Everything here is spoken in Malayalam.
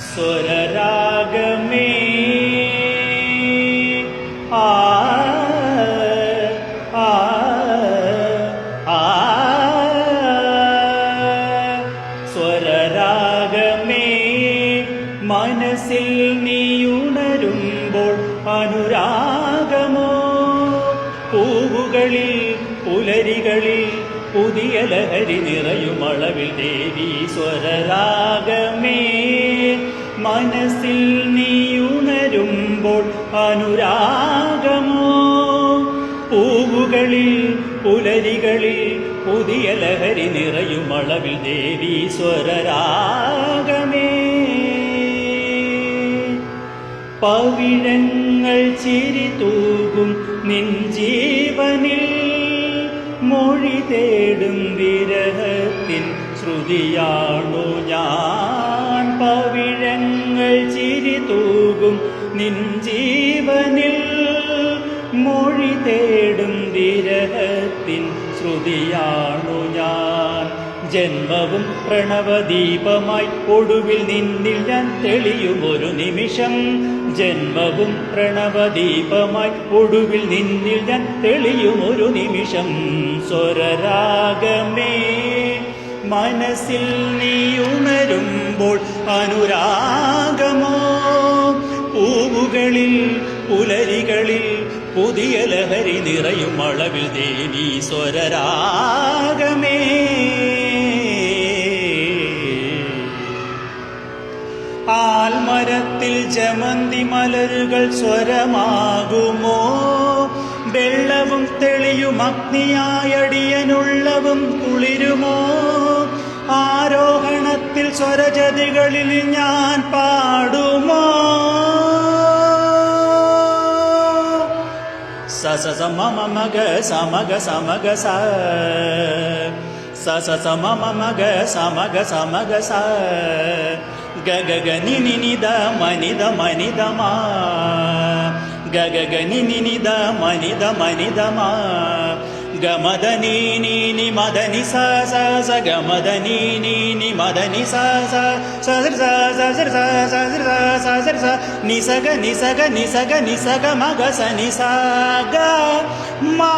സ്വരരാഗമേ ആ ആ ആ സ്വരരാഗമേ മനസ്സിൽ നീയുണരുമ്പോൾ അനുരാഗമോ പൂവുകളിൽ പുലരികളിൽ പുതിയ ലഹരി നിറയുമളവിൽ ദേവി സ്വരരാഗമേ മനസ്സിൽ നീയുണരുമ്പോൾ അനുരാഗമോ പൂവുകളിൽ പുലരികളിൽ പുതിയ ലഹരി നിറയുമളവിൽ ദേവി സ്വരരാഗമേ പവിഴങ്ങൾ ചിരി തൂകും നിൻ ജീവനിൽ മൊഴി തേടും വിരഹത്തിൻ ശ്രുതിയാണു ഞാൻ പവിഴങ്ങൾ ചിരി തൂകും നിൻ ജീവനിൽ മൊഴി തേടും വിരഹത്തിൻ ശ്രുതിയാണു ഞാൻ ജന്മവും പ്രണവദീപമായി ഒടുവിൽ നിന്നിൽ ഞാൻ തെളിയുമൊരു നിമിഷം ജന്മവും പ്രണവദീപമായി ഒടുവിൽ നിന്നിൽ ഞാൻ തെളിയുമൊരു നിമിഷം സ്വരരാഗമേ മനസ്സിൽ നീ ഉണരുമ്പോൾ അനുരാഗമോ പൂവുകളിൽ പുലരികളിൽ പുതിയ ലഹരി നിറയും അളവിൽ ദേവി സ്വരരാഗമേ ആൽമരത്തിൽ ജമന്തി മലരുകൾ സ്വരമാകുമോ വെള്ളവും തെളിയും അഗ്നിയായടിയനുള്ളവും കുളിരുമോ ആരോഹണത്തിൽ സ്വരജതികളിൽ ഞാൻ പാടുമോ സസ സമ മഗ സമഗ സമഗ സ സസ സമ മഗ സമഗ സമഗ സ ഗഗ ഗനി നിനിദ മനിദ മനിദമാ ഗഗ ഗനി നിനിദ മനിദ മനിദമാ ഗമദ നീനി മദനി സ സ സ ഗമദ നീനി മദനി സ സ സ സ സ സ സ സ സ നിസഗ നിസഗ നിസഗ നിസഗ മഗ സ നിസ ഗ മാ